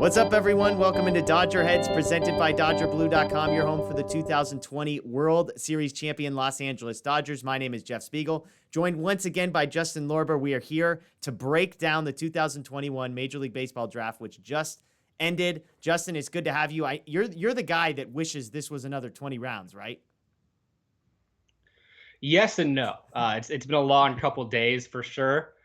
What's up, everyone? Welcome into DodgerHeads, presented by DodgerBlue.com, your home for the 2020 World Series champion Los Angeles Dodgers. My name is Jeff Spiegel, joined once again by Justin Lorber. We are here to break down the 2021 Major League Baseball draft, which just ended. Justin, it's good to have you. You're the guy that wishes this was another 20 rounds, right? Yes and no. It's been a long couple days for sure.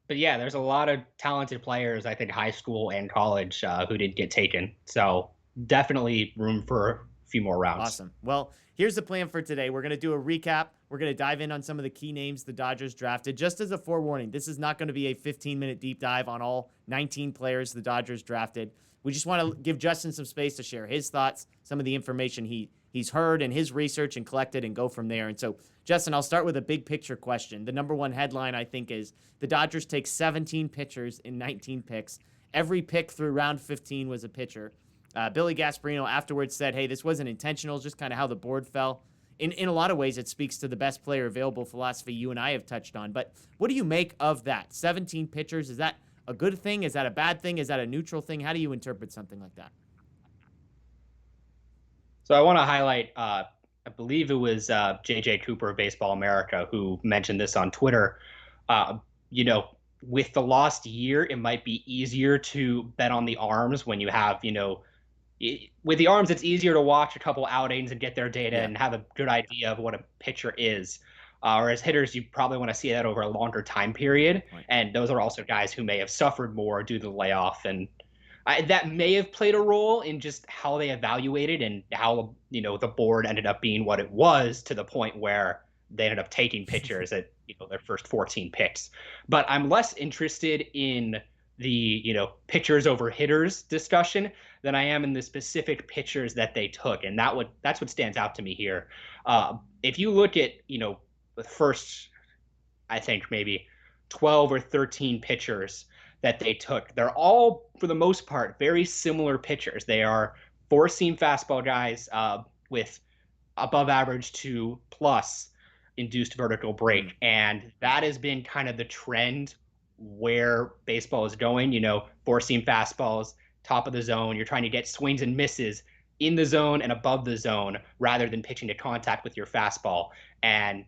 But yeah, there's a lot of talented players, I think, high school and college, who didn't get taken. So definitely room for a few more rounds. Awesome. Well, here's the plan for today. We're going to do a recap. We're going to dive in on some of the key names the Dodgers drafted. Just as a forewarning, this is not going to be a 15-minute deep dive on all 19 players the Dodgers drafted. We just want to give Justin some space to share his thoughts, some of the information he's heard and his research and collected, and go from there. And so, Justin, I'll start with a big picture question. The number one headline, I think, is the Dodgers take 17 pitchers in 19 picks. Every pick through round 15 was a pitcher. Billy Gasparino afterwards said, hey, this wasn't intentional, just kind of how the board fell. In a lot of ways, it speaks to the best player available philosophy you and I have touched on. But what do you make of that? 17 pitchers, is that a good thing? Is that a bad thing? Is that a neutral thing? How do you interpret something like that? So I want to highlight, I believe it was J.J. Cooper of Baseball America who mentioned this on Twitter. You know, with the lost year, it might be easier to bet on the arms when you have, with the arms, it's easier to watch a couple outings and get their data and have a good idea of what a pitcher is. Whereas hitters, you probably want to see that over a longer time period. Right. And those are also guys who may have suffered more due to the layoff. And that may have played a role in just how they evaluated and how, the board ended up being what it was, to the point where they ended up taking pitchers at, their first 14 picks. But I'm less interested in the, pitchers over hitters discussion than I am in the specific pitchers that they took. And that's what stands out to me here. If you look at, the first, I think maybe 12 or 13 pitchers that they took, they're all, for the most part, very similar pitchers. They are four-seam fastball guys with above average to plus induced vertical break. And that has been kind of the trend where baseball is going. Four-seam fastballs, top of the zone. You're trying to get swings and misses in the zone and above the zone rather than pitching to contact with your fastball. And,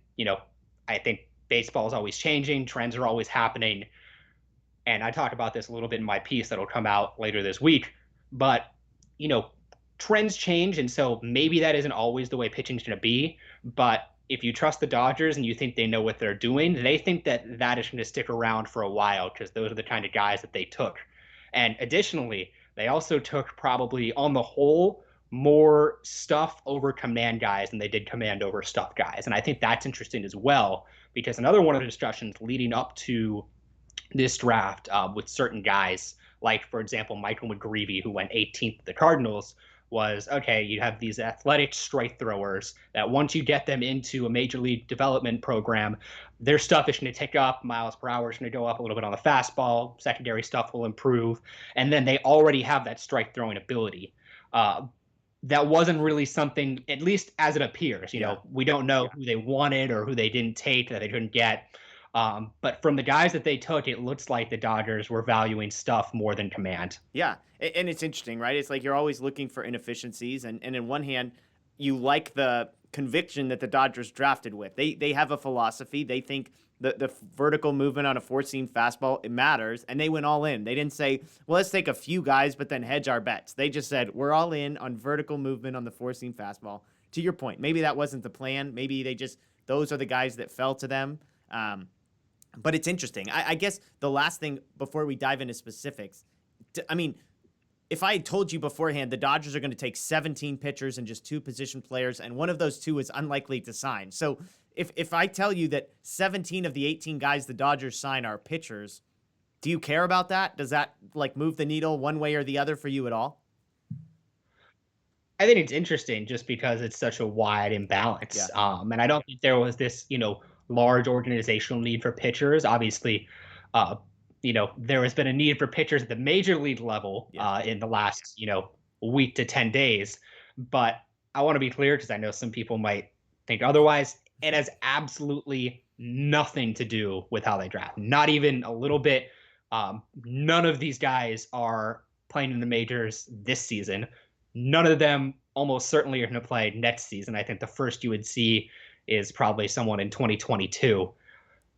I think baseball is always changing. Trends are always happening. And I talk about this a little bit in my piece that'll come out later this week. But, trends change. And so maybe that isn't always the way pitching is going to be. But if you trust the Dodgers and you think they know what they're doing, they think that is going to stick around for a while, because those are the kind of guys that they took. And additionally, they also took, probably on the whole, more stuff over command guys than they did command over stuff guys. And I think that's interesting as well, because another one of the discussions leading up to this draft with certain guys, like, for example, Michael McGreevy, who went 18th to the Cardinals, was, okay, you have these athletic strike throwers that once you get them into a major league development program, their stuff is going to tick up, miles per hour is going to go up a little bit on the fastball, secondary stuff will improve, and then they already have that strike throwing ability. That wasn't really something, at least as it appears. We don't know who they wanted or who they didn't take that they couldn't get. But from the guys that they took, it looks like the Dodgers were valuing stuff more than command. Yeah, and it's interesting, right? It's like you're always looking for inefficiencies, and in one hand, you like the conviction that the Dodgers drafted with. They have a philosophy. They think the vertical movement on a four-seam fastball, it matters, and they went all in. They didn't say, well, let's take a few guys, but then hedge our bets. They just said, we're all in on vertical movement on the four-seam fastball. To your point, maybe that wasn't the plan. Maybe those are the guys that fell to them. But it's interesting. I guess the last thing before we dive into specifics, if I had told you beforehand the Dodgers are going to take 17 pitchers and just two position players, and one of those two is unlikely to sign. So if I tell you that 17 of the 18 guys the Dodgers sign are pitchers, do you care about that? Does that move the needle one way or the other for you at all? I think it's interesting just because it's such a wide imbalance. Yeah. And I don't think there was this, large organizational need for pitchers. Obviously, there has been a need for pitchers at the major league level in the last, week to 10 days. But I want to be clear, because I know some people might think otherwise. It has absolutely nothing to do with how they draft. Not even a little bit. None of these guys are playing in the majors this season. None of them almost certainly are going to play next season. I think the first you would see is probably someone in 2022.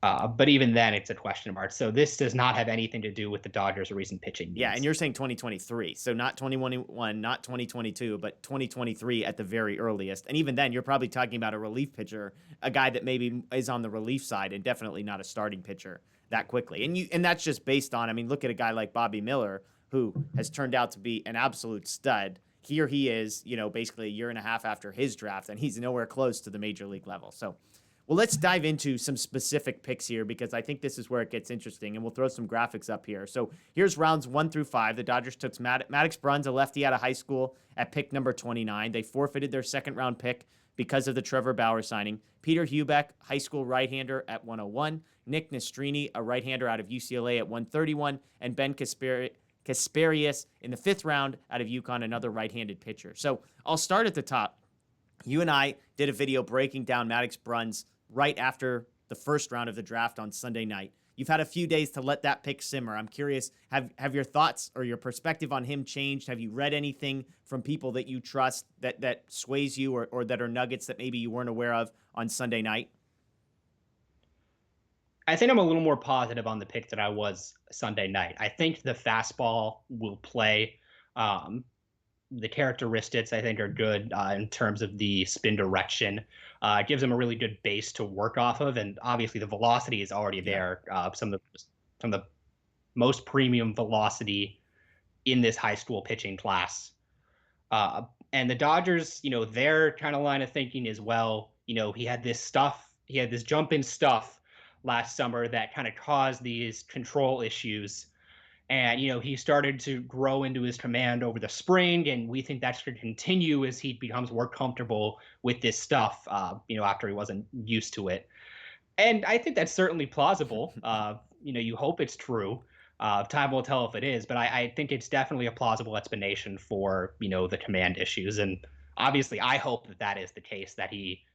But even then, it's a question mark. So this does not have anything to do with the Dodgers' recent pitching needs. Yeah, and you're saying 2023. So not 2021, not 2022, but 2023 at the very earliest. And even then, you're probably talking about a relief pitcher, a guy that maybe is on the relief side and definitely not a starting pitcher that quickly. And that's just based on, I mean, look at a guy like Bobby Miller, who has turned out to be an absolute stud. Here he is, basically a year and a half after his draft, and he's nowhere close to the major league level. So, well, let's dive into some specific picks here because I think this is where it gets interesting, and we'll throw some graphics up here. So here's rounds 1 through 5. The Dodgers took Maddox Bruns, a lefty out of high school, at pick number 29. They forfeited their second-round pick because of the Trevor Bauer signing. Peter Hubeck, high school right-hander, at 101. Nick Nastrini, a right-hander out of UCLA, at 131. And Ben Kasparius in the 5th round out of UConn, another right-handed pitcher. So I'll start at the top. You and I did a video breaking down Maddox Bruns right after the first round of the draft on Sunday night. You've had a few days to let that pick simmer. I'm curious, have your thoughts or your perspective on him changed? Have you read anything from people that you trust that sways you or that are nuggets that maybe you weren't aware of on Sunday night? I think I'm a little more positive on the pick than I was Sunday night. I think the fastball will play. The characteristics I think are good in terms of the spin direction. It gives them a really good base to work off of, and obviously the velocity is already there. Some of the most premium velocity in this high school pitching class. And the Dodgers, their kind of line of thinking is, well, he had this jump in stuff last summer that kind of caused these control issues. And, he started to grow into his command over the spring, and we think that's going to continue as he becomes more comfortable with this stuff, after he wasn't used to it. And I think that's certainly plausible. You hope it's true. Time will tell if it is, but I think it's definitely a plausible explanation for, the command issues. And obviously, I hope that is the case, that he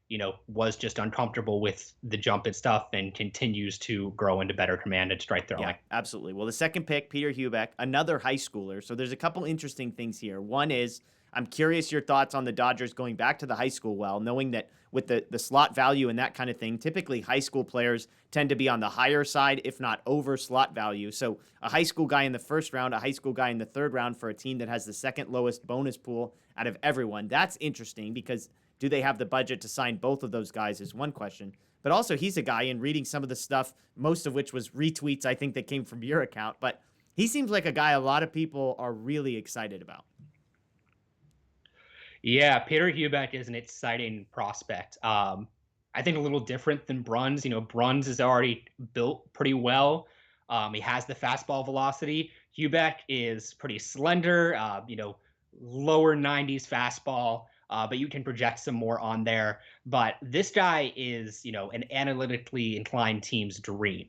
was just uncomfortable with the jump and stuff and continues to grow into better command and strike throwing. Yeah, absolutely. Well, the second pick, Peter Hubeck, another high schooler. So there's a couple interesting things here. One is, I'm curious your thoughts on the Dodgers going back to the high school well, knowing that with the slot value and that kind of thing, typically high school players tend to be on the higher side, if not over slot value. So a high school guy in the first round, a high school guy in the third round for a team that has the second lowest bonus pool out of everyone. That's interesting because do they have the budget to sign both of those guys is one question. But also, he's a guy, in reading some of the stuff, most of which was retweets, I think, that came from your account. But he seems like a guy a lot of people are really excited about. Yeah, Peter Hubeck is an exciting prospect. I think a little different than Bruns. Bruns is already built pretty well. He has the fastball velocity. Hubeck is pretty slender, lower 90s fastball. But you can project some more on there. But this guy is, an analytically inclined team's dream.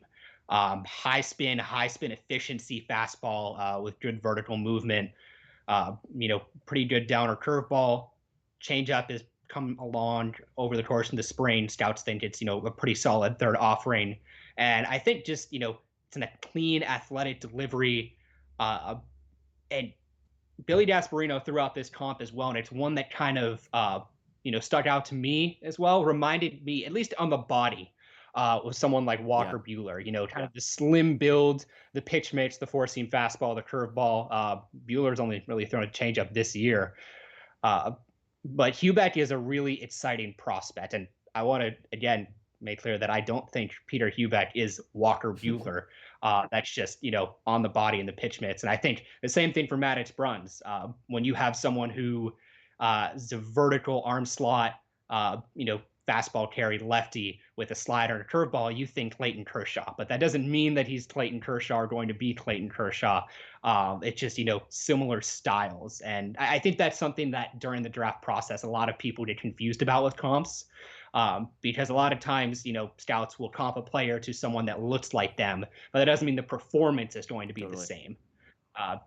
High spin efficiency fastball with good vertical movement. Pretty good downer curveball. Changeup has come along over the course of the spring. Scouts think it's, a pretty solid third offering. And I think just, it's in a clean athletic delivery. And Billy Gasparino threw out this comp as well, and it's one that kind of, stuck out to me as well. Reminded me, at least on the body, with someone like Walker Buehler. Kind of the slim build, the pitch mix, the four-seam fastball, the curveball. Buehler's only really thrown a changeup this year, but Hubeck is a really exciting prospect, and I want to again make clear that I don't think Peter Hubeck is Walker Buehler. That's just, on the body and the pitch mix. And I think the same thing for Maddox Bruns. When you have someone who is a vertical arm slot, fastball carry lefty with a slider and a curveball, you think Clayton Kershaw. But that doesn't mean that he's Clayton Kershaw or going to be Clayton Kershaw. It's just, similar styles. And I think that's something that during the draft process, a lot of people get confused about with comps. Because a lot of times, scouts will comp a player to someone that looks like them, but that doesn't mean the performance is going to be the same.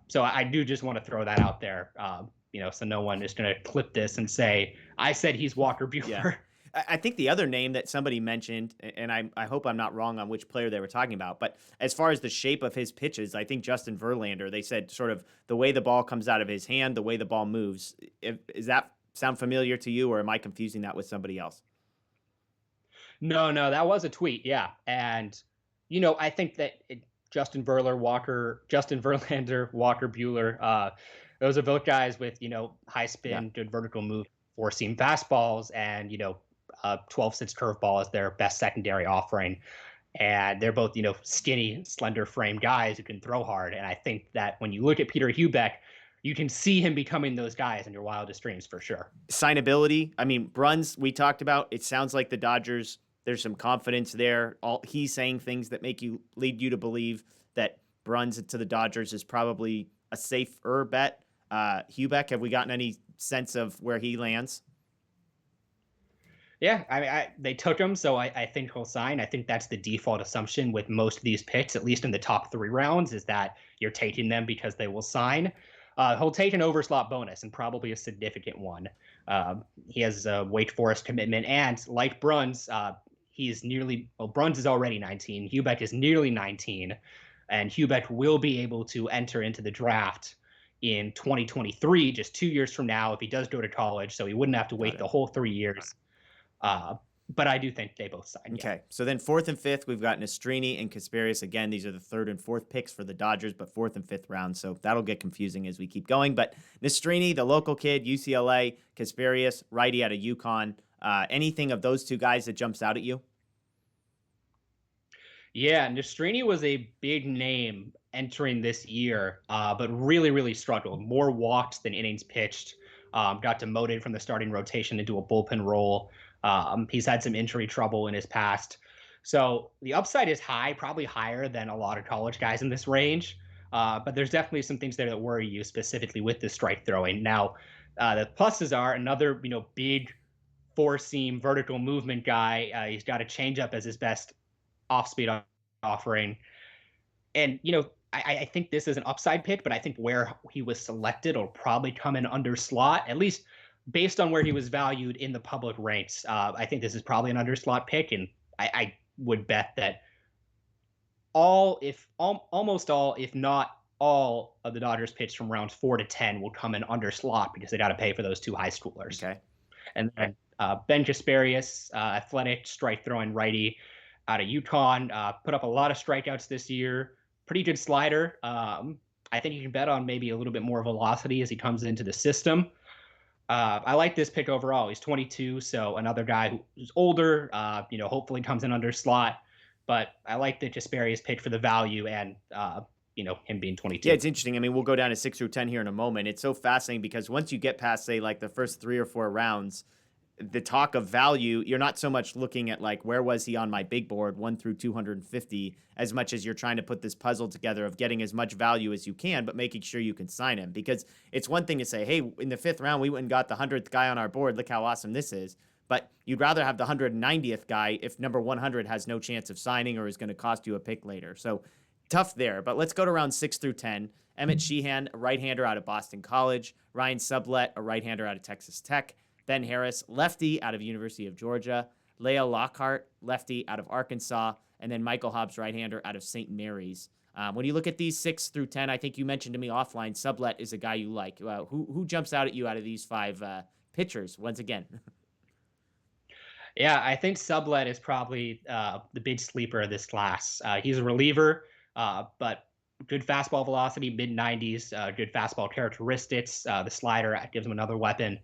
So I do just want to throw that out there, so no one is going to clip this and say, I said he's Walker Buehler. Yeah. I think the other name that somebody mentioned, and I hope I'm not wrong on which player they were talking about, but as far as the shape of his pitches, I think Justin Verlander, they said sort of the way the ball comes out of his hand, the way the ball moves. Does that sound familiar to you, or am I confusing that with somebody else? No, that was a tweet. Yeah. And, I think that Justin Verlander, Walker Bueller, those are both guys with, high Yeah. spin, good vertical move, four seam fastballs, and, 12-6 curveball is their best secondary offering. And they're both, skinny, slender frame guys who can throw hard. And I think that when you look at Peter Hubeck, you can see him becoming those guys in your wildest dreams for sure. Signability. I mean, Bruns, we talked about. It sounds like the Dodgers, there's some confidence there. He's saying things that lead you to believe that Bruns to the Dodgers is probably a safer bet. Hubeck, have we gotten any sense of where he lands? Yeah, they took him, so I think he'll sign. I think that's the default assumption with most of these picks, at least in the top 3 rounds, is that you're taking them because they will sign. He'll take an overslot bonus, and probably a significant one. He has a Wake Forest commitment, and like Bruns, Bruns is already 19. Hubeck is nearly 19, and Hubeck will be able to enter into the draft in 2023, just 2 years from now, if he does go to college. So he wouldn't have to wait the whole 3 years. But I do think they both signed. Okay, yeah. so then fourth and fifth, we've got Nastrini and Kasparius. Again, these are the third and fourth picks for the Dodgers, but fourth and fifth round, so that'll get confusing as we keep going. But Nastrini, the local kid, UCLA, Kasparius, righty out of UConn. Anything of those two guys that jumps out at you? Yeah, Nastrini was a big name entering this year, but really, really struggled. More walked than innings pitched. Got demoted from the starting rotation into a bullpen role. He's had some injury trouble in his past. So the upside is high, probably higher than a lot of college guys in this range. But there's definitely some things there that worry you, specifically with the strike throwing. Now, the pluses are another, big four seam vertical movement guy. He's got a changeup as his best off speed offering. And, I think this is an upside pick, but I think where he was selected will probably come in under slot, at least based on where he was valued in the public ranks. I think this is probably an under slot pick, and I would bet that almost all, if not all, of the Dodgers pitch from rounds 4 to 10 will come in under slot because they got to pay for those two high schoolers. Okay. And then Ben Kasparius, athletic strike throwing righty out of UConn, put up a lot of strikeouts this year. Pretty good slider. I think you can bet on maybe a little bit more velocity as he comes into the system. I like this pick overall. He's 22, so another guy who's older, hopefully comes in under slot. But I like the Jasperius pick for the value and, him being 22. Yeah, it's interesting. I mean, we'll go down to 6 through 10 here in a moment. It's so fascinating because once you get past, say, like the first 3 or 4 rounds, the talk of value, you're not so much looking at like where was he on my big board 1 through 250 as much as you're trying to put this puzzle together of getting as much value as you can, but making sure you can sign him. Because it's one thing to say, hey, in the 5th round, we went and got the 100th guy on our board. Look how awesome this is. But you'd rather have the 190th guy if number 100 has no chance of signing or is going to cost you a pick later. So tough there. But let's go to round 6 through 10. Emmett Sheehan, a right-hander out of Boston College. Ryan Sublett, a right-hander out of Texas Tech. Ben Harris, lefty out of University of Georgia. Leah Lockhart, lefty out of Arkansas. And then Michael Hobbs, right-hander out of St. Mary's. When you look at these 6 through 10, I think you mentioned to me offline, Sublett is a guy you like. Who jumps out at you out of these 5 pitchers once again? Yeah, I think Sublett is probably the big sleeper of this class. He's a reliever, but good fastball velocity, mid-90s, good fastball characteristics. The slider gives him another weapon.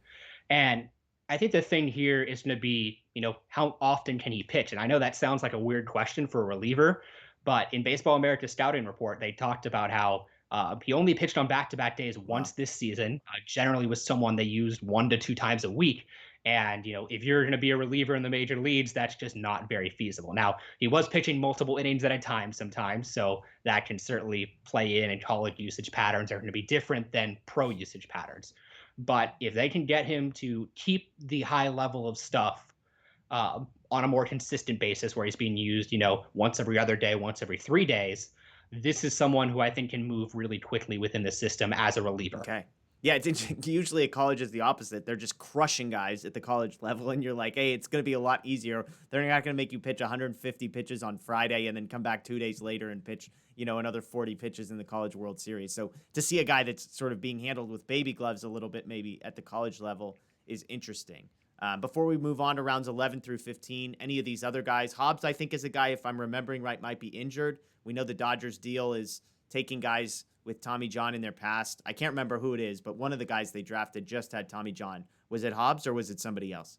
And I think the thing here is going to be, how often can he pitch? And I know that sounds like a weird question for a reliever, but in Baseball America's scouting report, they talked about how he only pitched on back-to-back days once this season, generally with someone they used 1 to 2 times a week. And, if you're going to be a reliever in the major leagues, that's just not very feasible. Now, he was pitching multiple innings at a time sometimes, so that can certainly play in, and college usage patterns are going to be different than pro usage patterns. But if they can get him to keep the high level of stuff on a more consistent basis where he's being used, once every other day, once every 3 days, this is someone who I think can move really quickly within the system as a reliever. Okay. Yeah, usually at college is the opposite. They're just crushing guys at the college level, and you're like, hey, it's going to be a lot easier. They're not going to make you pitch 150 pitches on Friday and then come back 2 days later and pitch, another 40 pitches in the College World Series. So to see a guy that's sort of being handled with baby gloves a little bit, maybe at the college level, is interesting. Before we move on to rounds 11 through 15, any of these other guys, Hobbs, I think, is a guy, if I'm remembering right, might be injured. We know the Dodgers deal is taking guys with Tommy John in their past. I can't remember who it is, but one of the guys they drafted just had Tommy John. Was it Hobbs or was it somebody else?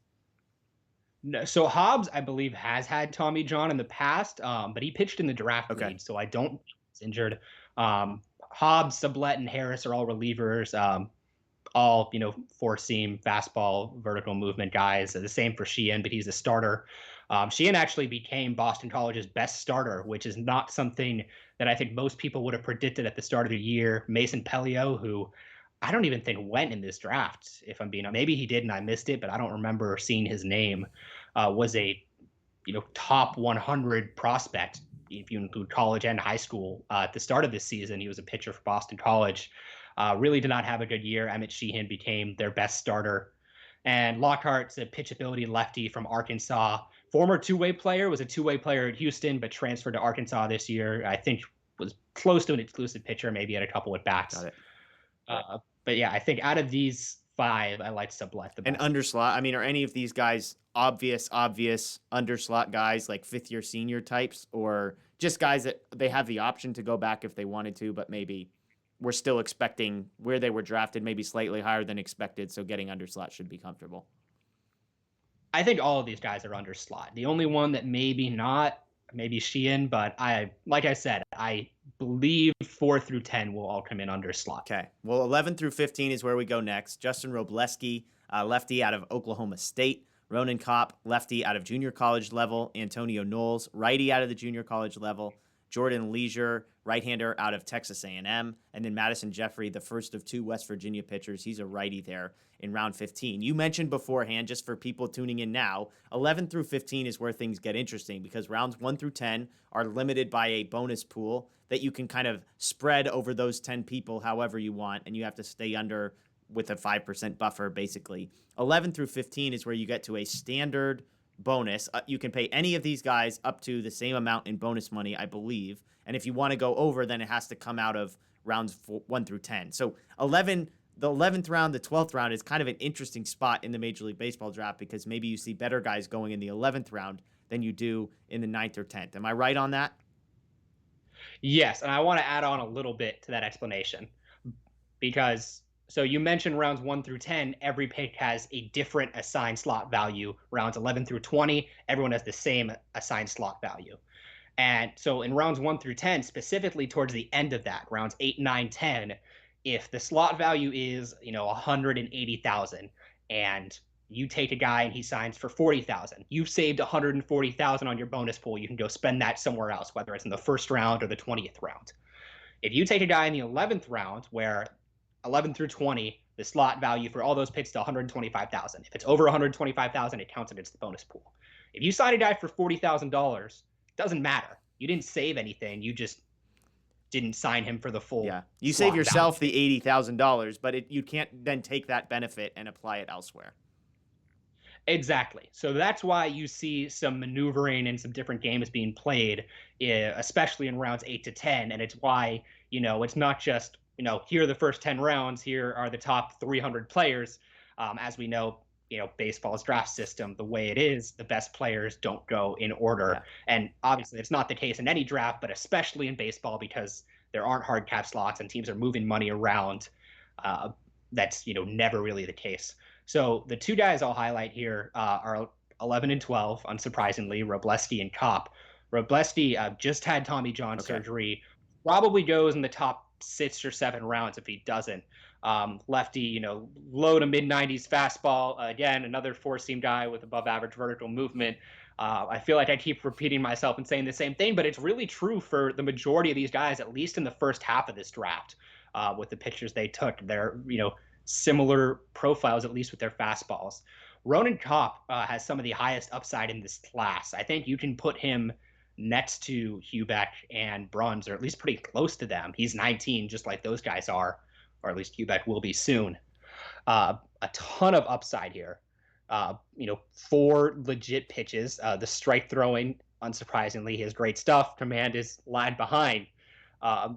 No, so Hobbs, I believe, has had Tommy John in the past, but he pitched in the draft lead, so I don't think he's injured. Hobbs, Sublette, and Harris are all relievers, all four-seam, fastball, vertical movement guys. The same for Sheehan, but he's a starter. Sheehan actually became Boston College's best starter, which is not something that I think most people would have predicted at the start of the year. Mason Pelio, who I don't even think went in this draft, if I'm being honest. Maybe he did and I missed it, but I don't remember seeing his name. Was a top 100 prospect if you include college and high school. At the start of this season, he was a pitcher for Boston College. Really did not have a good year. Emmett Sheehan became their best starter. And Lockhart's a pitchability lefty from Arkansas. Former two-way player, was a two-way player at Houston, but transferred to Arkansas this year. I think was close to an exclusive pitcher, maybe had a couple at bats. Got it. But yeah, I think out of these five, I like Sublette the best. And underslot, I mean, are any of these guys obvious underslot guys, like fifth-year senior types, or just guys that they have the option to go back if they wanted to, but maybe we're still expecting where they were drafted, maybe slightly higher than expected, so getting underslot should be comfortable? I think all of these guys are underslot. The only one that maybe not, maybe Sheehan, but like I said, I believe 4 through 10 will all come in underslot. Okay. Well, 11 through 15 is where we go next. Justin Robleski, lefty out of Oklahoma State. Ronan Kopp, lefty out of junior college level. Antonio Knowles, righty out of the junior college level. Jordan Leisure, right-hander out of Texas A&M. And then Madison Jeffrey, the first of two West Virginia pitchers. He's a righty there in round 15. You mentioned beforehand, just for people tuning in now, 11 through 15 is where things get interesting because rounds 1 through 10 are limited by a bonus pool that you can kind of spread over those 10 people however you want, and you have to stay under with a 5% buffer, basically. 11 through 15 is where you get to a standard bonus. You can pay any of these guys up to the same amount in bonus money, I believe. And if you want to go over, then it has to come out of rounds 1 through 10. So the 11th round, the 12th round is kind of an interesting spot in the Major League Baseball draft because maybe you see better guys going in the 11th round than you do in the 9th or 10th. Am I right on that? Yes, and I want to add on a little bit to that explanation because so you mentioned rounds 1 through 10, every pick has a different assigned slot value. Rounds 11 through 20, everyone has the same assigned slot value. And so in rounds 1 through 10, specifically towards the end of that, rounds 8, 9, 10, if the slot value is, 180,000 and you take a guy and he signs for 40,000, you've saved 140,000 on your bonus pool. You can go spend that somewhere else, whether it's in the first round or the 20th round. If you take a guy in the 11th round where 11 through 20, the slot value for all those picks to 125,000. If it's over 125,000, it counts against the bonus pool. If you sign a guy for $40,000, it doesn't matter. You didn't save anything. You just didn't sign him for the full. Yeah, you save yourself the $80,000, but you can't then take that benefit and apply it elsewhere. Exactly. So that's why you see some maneuvering and some different games being played, especially in rounds 8 to 10. And it's why, it's not just, here are the first 10 rounds, here are the top 300 players. As we know, baseball's draft system, the way it is, the best players don't go in order. Yeah. And obviously it's not the case in any draft, but especially in baseball because there aren't hard cap slots and teams are moving money around. That's, never really the case. So the two guys I'll highlight here are 11 and 12, unsurprisingly, Robleski and Kopp. Robleski just had Tommy John surgery, probably goes in the top 6 or 7 rounds if he doesn't. Lefty, low to mid 90s fastball. Again, another 4-seam guy with above average vertical movement. I feel like I keep repeating myself and saying the same thing, but it's really true for the majority of these guys, at least in the first half of this draft, with the pitchers they took. They're, similar profiles, at least with their fastballs. Ronan Kopp has some of the highest upside in this class. I think you can put him next to Hubeck and Bruns, or at least pretty close to them. He's 19, just like those guys are. or at least Hubert will be soon. A ton of upside here. 4 legit pitches. The strike throwing, unsurprisingly, he has great stuff. Command is lag behind.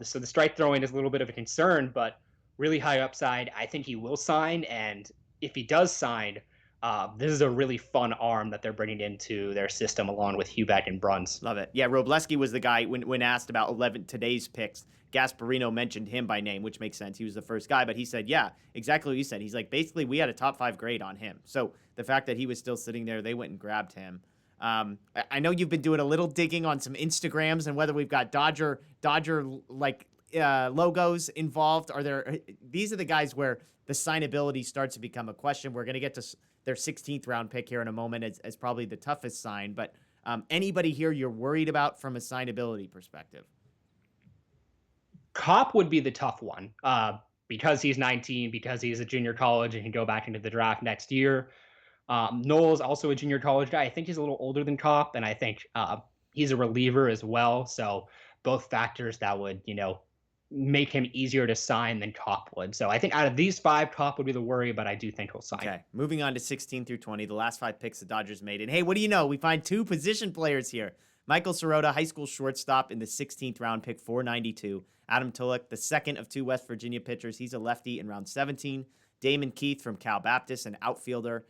So the strike throwing is a little bit of a concern, but really high upside. I think he will sign, and if he does sign, this is a really fun arm that they're bringing into their system along with Hubert and Bruns. Love it. Yeah, Robleski was the guy when asked about 11 today's picks. Gasparino mentioned him by name, which makes sense. He was the first guy, but he said, yeah, exactly what you said. He's like, basically, we had a top 5 grade on him. So the fact that he was still sitting there, they went and grabbed him. I know you've been doing a little digging on some Instagrams and whether we've got Dodger like logos involved. These are the guys where the signability starts to become a question. We're going to get to their 16th round pick here in a moment as probably the toughest sign, but anybody here you're worried about from a signability perspective? Kopp would be the tough one because he's 19, because he's a junior college and can go back into the draft next year. Noel's also a junior college guy. I think he's a little older than Kopp, and I think he's a reliever as well. So both factors that would, make him easier to sign than Kopp would. So I think out of these 5, Kopp would be the worry, but I do think he'll sign. Okay, moving on to 16 through 20, the last 5 picks the Dodgers made. And hey, what do you know? We find 2 position players here. Michael Sirota, high school shortstop in the 16th round, pick 492. Adam Tulloch, the second of 2 West Virginia pitchers. He's a lefty in round 17. Damon Keith from Cal Baptist, an outfielder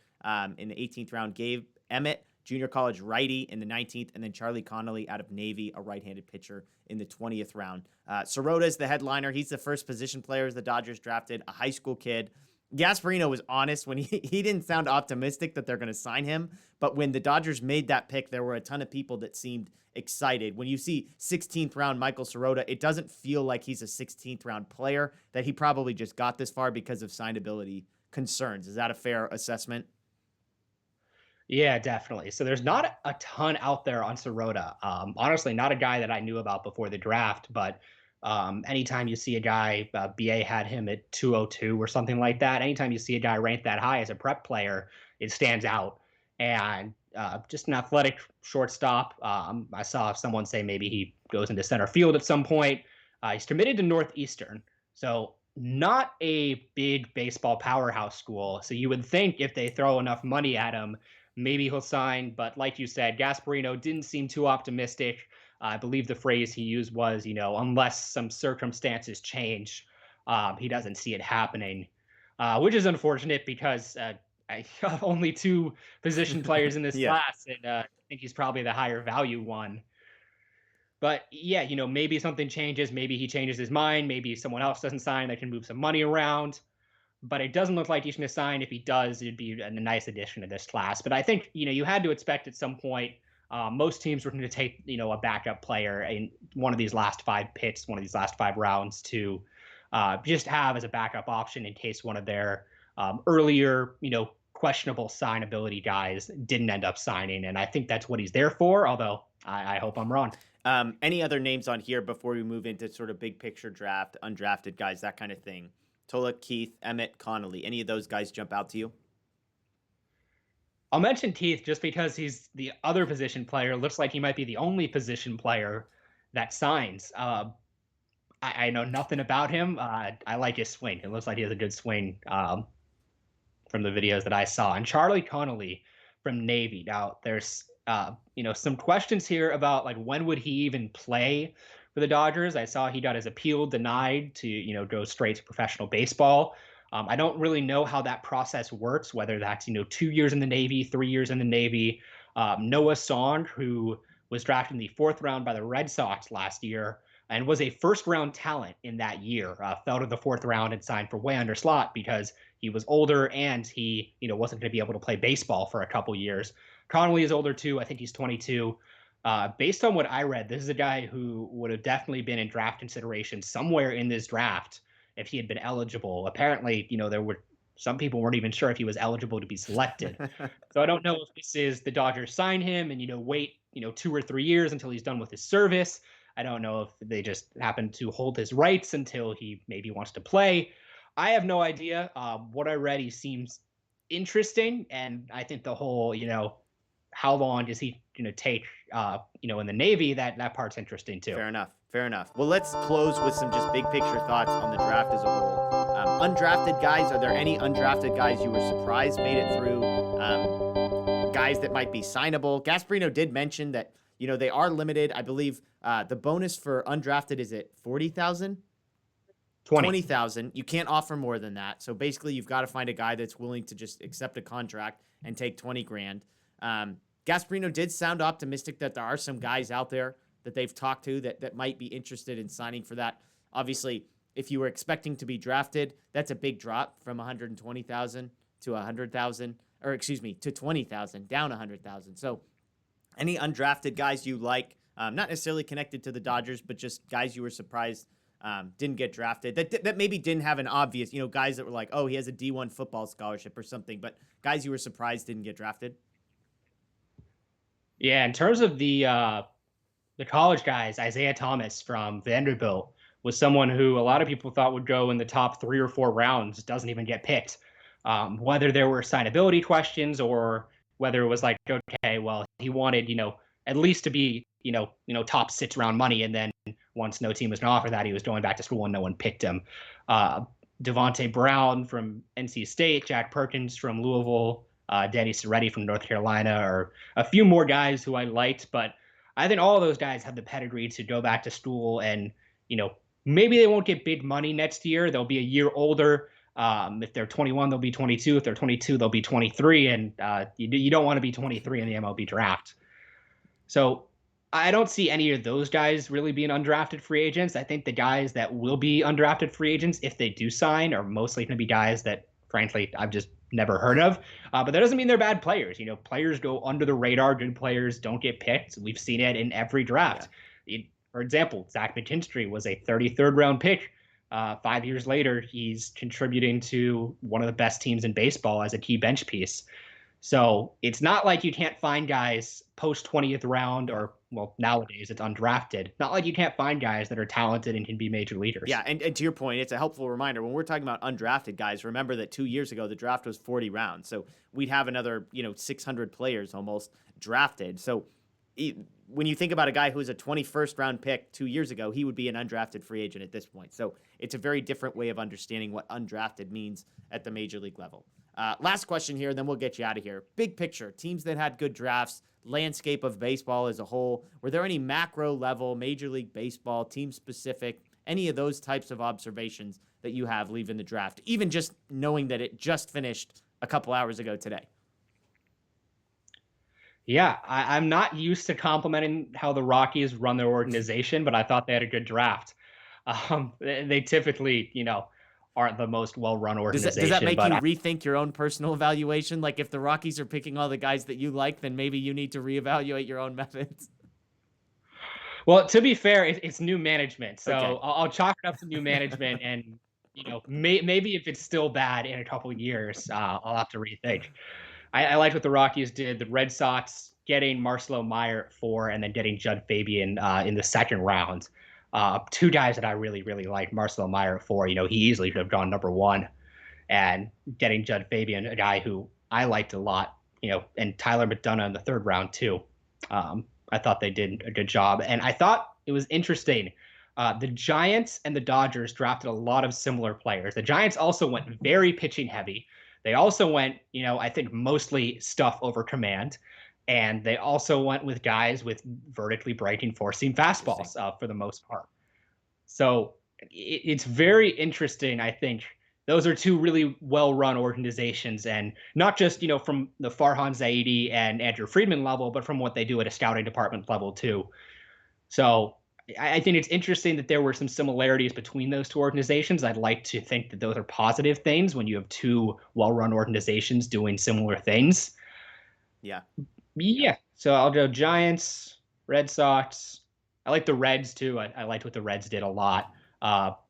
in the 18th round. Gabe Emmett, junior college righty in the 19th. And then Charlie Connolly out of Navy, a right-handed pitcher in the 20th round. Sirota is the headliner. He's the first position player the Dodgers drafted, a high school kid. Gasparino was honest when he didn't sound optimistic that they're going to sign him. But when the Dodgers made that pick, there were a ton of people that seemed excited. When you see 16th round Michael Sirota, it doesn't feel like he's a 16th round player, that he probably just got this far because of signability concerns. Is that a fair assessment? Yeah, definitely. So there's not a ton out there on Sirota. Honestly, not a guy that I knew about before the draft, but anytime you see a guy, BA had him at 202 or something like that. Anytime you see a guy ranked that high as a prep player, it stands out. And just an athletic shortstop. I saw someone say maybe he goes into center field at some point. He's committed to Northeastern, so not a big baseball powerhouse school. So you would think if they throw enough money at him, maybe he'll sign. But like you said, Gasparino didn't seem too optimistic. I believe the phrase he used was, unless some circumstances change, he doesn't see it happening, which is unfortunate because I have only 2 position players in this class, and I think he's probably the higher value one. But yeah, maybe something changes. Maybe he changes his mind. Maybe someone else doesn't sign that can move some money around. But it doesn't look like he's going to sign. If he does, it'd be a nice addition to this class. But I think, you had to expect at some point most teams were going to take, a backup player in one of these last 5 picks, one of these last 5 rounds to just have as a backup option in case one of their earlier, questionable signability guys didn't end up signing. And I think that's what he's there for, although I hope I'm wrong. Any other names on here before we move into sort of big picture draft, undrafted guys, that kind of thing? Tulloch, Keith, Emmett, Connolly. Any of those guys jump out to you? I'll mention Keith just because he's the other position player. Looks like he might be the only position player that signs. I know nothing about him. I like his swing. It looks like he has a good swing from the videos that I saw. And Charlie Connolly from Navy. Now, there's some questions here about like when would he even play for the Dodgers. I saw he got his appeal denied to go straight to professional baseball. I don't really know how that process works, whether that's 2 years in the Navy, 3 years in the Navy. Noah Song, who was drafted in the 4th round by the Red Sox last year and was a first-round talent in that year, fell to the 4th round and signed for way under slot because he was older and he wasn't going to be able to play baseball for a couple years. Connolly is older too. I think he's 22. Based on what I read, this is a guy who would have definitely been in draft consideration somewhere in this draft if he had been eligible. Apparently, there were some people weren't even sure if he was eligible to be selected. So I don't know if this is the Dodgers sign him and, wait, 2 or 3 years until he's done with his service. I don't know if they just happen to hold his rights until he maybe wants to play. I have no idea. What I read, he seems interesting. And I think the whole, how long is he going to take in the Navy, that part's interesting too. Fair enough. Fair enough. Well, let's close with some just big picture thoughts on the draft as a whole. Undrafted guys, are there any undrafted guys you were surprised made it through? Guys that might be signable. Gasparino did mention that, they are limited. I believe the bonus for undrafted is at 40,000? 20,000. You can't offer more than that. So basically, you've got to find a guy that's willing to just accept a contract and take 20 grand. Gasparino did sound optimistic that there are some guys out there that they've talked to that might be interested in signing for that. Obviously, if you were expecting to be drafted, that's a big drop from 120,000 to 100,000, or excuse me, to 20,000, down 100,000. So any undrafted guys you like, not necessarily connected to the Dodgers, but just guys you were surprised didn't get drafted, that maybe didn't have an obvious, guys that were like, oh, he has a D1 football scholarship or something, but guys you were surprised didn't get drafted? Yeah, in terms of the college guys, Isaiah Thomas from Vanderbilt was someone who a lot of people thought would go in the top 3 or 4 rounds, doesn't even get picked. Whether there were assignability questions or whether it was like, okay, well, he wanted, at least to be, top 6 round money. And then once no team was going to offer that, he was going back to school and no one picked him. Devontae Brown from NC State, Jack Perkins from Louisville, Danny Soretti from North Carolina, or a few more guys who I liked, but I think all of those guys have the pedigree to go back to school and, maybe they won't get big money next year. They'll be a year older. If they're 21, they'll be 22. If they're 22, they'll be 23. And you don't want to be 23 in the MLB draft. So I don't see any of those guys really being undrafted free agents. I think the guys that will be undrafted free agents, if they do sign, are mostly going to be guys that, frankly, I've just never heard of. But that doesn't mean they're bad players. Players go under the radar. Good players don't get picked. We've seen it in every draft. Yeah. For example, Zach McKinstry was a 33rd round pick. 5 years later, he's contributing to one of the best teams in baseball as a key bench piece. So it's not like you can't find guys post 20th round, or, well, nowadays it's undrafted. Not like you can't find guys that are talented and can be major leaders. Yeah, and to your point, it's a helpful reminder. When we're talking about undrafted guys, remember that 2 years ago, the draft was 40 rounds. So we'd have another, 600 players almost drafted. So when you think about a guy who was a 21st round pick 2 years ago, he would be an undrafted free agent at this point. So it's a very different way of understanding what undrafted means at the major league level. Last question here, then we'll get you out of here. Big picture, teams that had good drafts, landscape of baseball as a whole. Were there any macro level, Major League Baseball, team specific, any of those types of observations that you have leaving the draft, even just knowing that it just finished a couple hours ago today? Yeah, I'm not used to complimenting how the Rockies run their organization, but I thought they had a good draft. They typically, aren't the most well-run organization. Does that make you rethink your own personal evaluation? Like, if the Rockies are picking all the guys that you like, then maybe you need to reevaluate your own methods? Well, to be fair, it's new management. So Okay. I'll chalk it up to new management. And, maybe if it's still bad in a couple of years, I'll have to rethink. I liked what the Rockies did. The Red Sox getting Marcelo Meyer at 4 and then getting Judd Fabian in the second round. 2 guys that I really, really like. Marcelo Meyer at 4. He easily could have gone number 1. And getting Judd Fabian, a guy who I liked a lot, and Tyler McDonough in the 3rd round too. I thought they did a good job. And I thought it was interesting. The Giants and the Dodgers drafted a lot of similar players. The Giants also went very pitching heavy. They also went, I think mostly stuff over command. And they also went with guys with vertically breaking four-seam fastballs for the most part. So it's very interesting. I think those are 2 really well-run organizations, and not just, from the Farhan Zaidi and Andrew Friedman level, but from what they do at a scouting department level too. So I think it's interesting that there were some similarities between those 2 organizations. I'd like to think that those are positive things when you have 2 well-run organizations doing similar things. Yeah. So I'll go Giants, Red Sox. I like the Reds too. I liked what the Reds did a lot.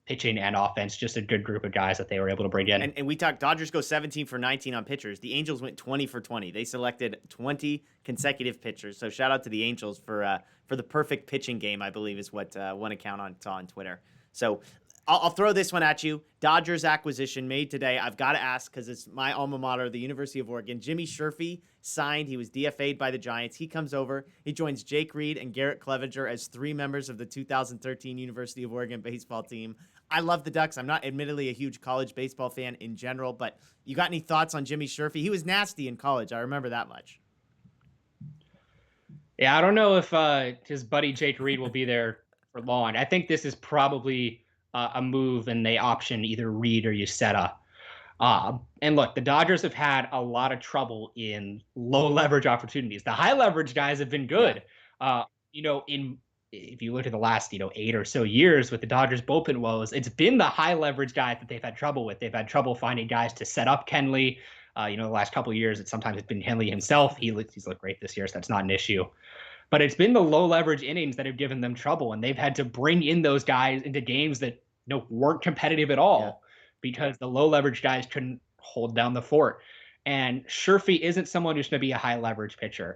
Pitching and offense, just a good group of guys that they were able to bring in. And we talked, Dodgers go 17 for 19 on pitchers. The Angels went 20 for 20. They selected 20 consecutive pitchers. So shout out to the Angels for the perfect pitching game, I believe is what one account saw on Twitter. So I'll throw this one at you. Dodgers acquisition made today. I've got to ask because it's my alma mater, the University of Oregon. Jimmy Sherfy signed. He was DFA'd by the Giants. He comes over. He joins Jake Reed and Garrett Clevenger as 3 members of the 2013 University of Oregon baseball team. I love the Ducks. I'm not admittedly a huge college baseball fan in general, but you got any thoughts on Jimmy Sherfy? He was nasty in college. I remember that much. Yeah, I don't know if his buddy Jake Reed will be there for long. I think this is probably a move, and they option either Reed or Uceta. And look, the Dodgers have had a lot of trouble in low leverage opportunities. The high leverage guys have been good. Yeah. If you look at the last 8 or so years with the Dodgers bullpen woes, it's been the high leverage guys that they've had trouble with. They've had trouble finding guys to set up Kenley. The last couple of years, it's been Kenley himself. He's looked great this year, so that's not an issue. But it's been the low leverage innings that have given them trouble, and they've had to bring in those guys into games that weren't competitive at all because the low leverage guys couldn't hold down the fort. And Sherfy isn't someone who's going to be a high leverage pitcher.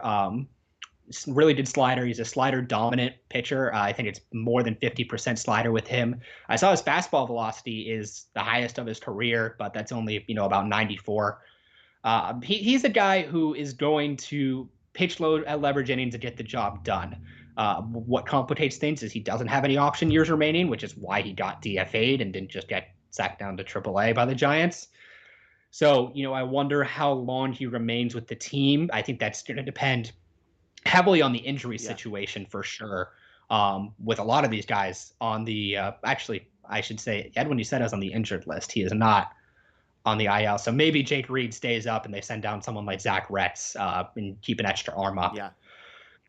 Really good slider. He's a slider dominant pitcher. I think it's more than 50% slider with him. I saw his fastball velocity is the highest of his career, but that's only about 94. He's a guy who is going to pitch low at leverage innings to get the job done. What complicates things is he doesn't have any option years remaining, which is why he got DFA'd and didn't just get sacked down to AAA by the Giants. So, I wonder how long he remains with the team. I think that's going to depend heavily on the injury situation for sure. With a lot of these guys on the actually, I should say Edwin Uceta's on the injured list. He is not on the IL. So maybe Jake Reed stays up and they send down someone like Zach Retz and keep an extra arm up. Yeah.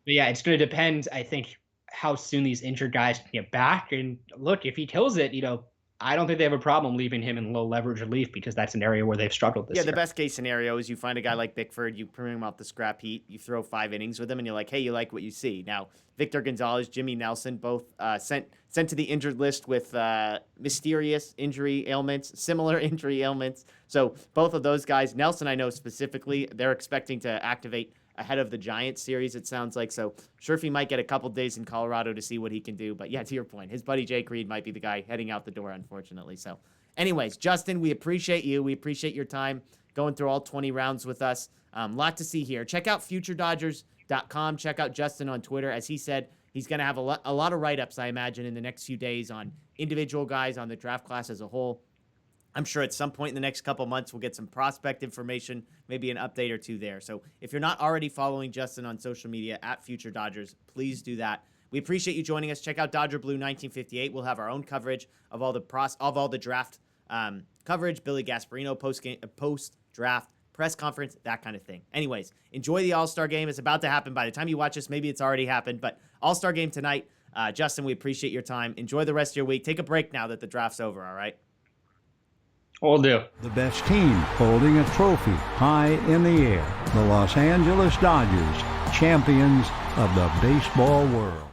But yeah, it's going to depend, I think, how soon these injured guys can get back. And look, if he kills it, I don't think they have a problem leaving him in low leverage relief because that's an area where they've struggled this year. The best case scenario is you find a guy like Bickford, you bring him out the scrap heat, you throw 5 innings with him, and you're like, hey, you like what you see. Now, Victor Gonzalez, Jimmy Nelson, both sent to the injured list with mysterious injury ailments, similar injury ailments. So both of those guys, Nelson I know specifically, they're expecting to activate ahead of the Giants series, it sounds like. So Sherfy might get a couple days in Colorado to see what he can do. But yeah, to your point, his buddy Jake Reed might be the guy heading out the door, unfortunately. So anyways, Justin, we appreciate you. We appreciate your time going through all 20 rounds with us. Lot to see here. Check out futuredodgers.com. Check out Justin on Twitter. As he said, he's going to have a lot of write-ups, I imagine, in the next few days on individual guys, on the draft class as a whole. I'm sure at some point in the next couple months, we'll get some prospect information, maybe an update or two there. So if you're not already following Justin on social media at Future Dodgers, please do that. We appreciate you joining us. Check out Dodger Blue 1958. We'll have our own coverage of all the draft coverage, Billy Gasparino post-draft press conference, that kind of thing. Anyways, enjoy the All-Star game. It's about to happen. By the time you watch this, maybe it's already happened, but All-Star game tonight. Justin, we appreciate your time. Enjoy the rest of your week. Take a break now that the draft's over, all right? Will do. The best team holding a trophy high in the air. The Los Angeles Dodgers, champions of the baseball world.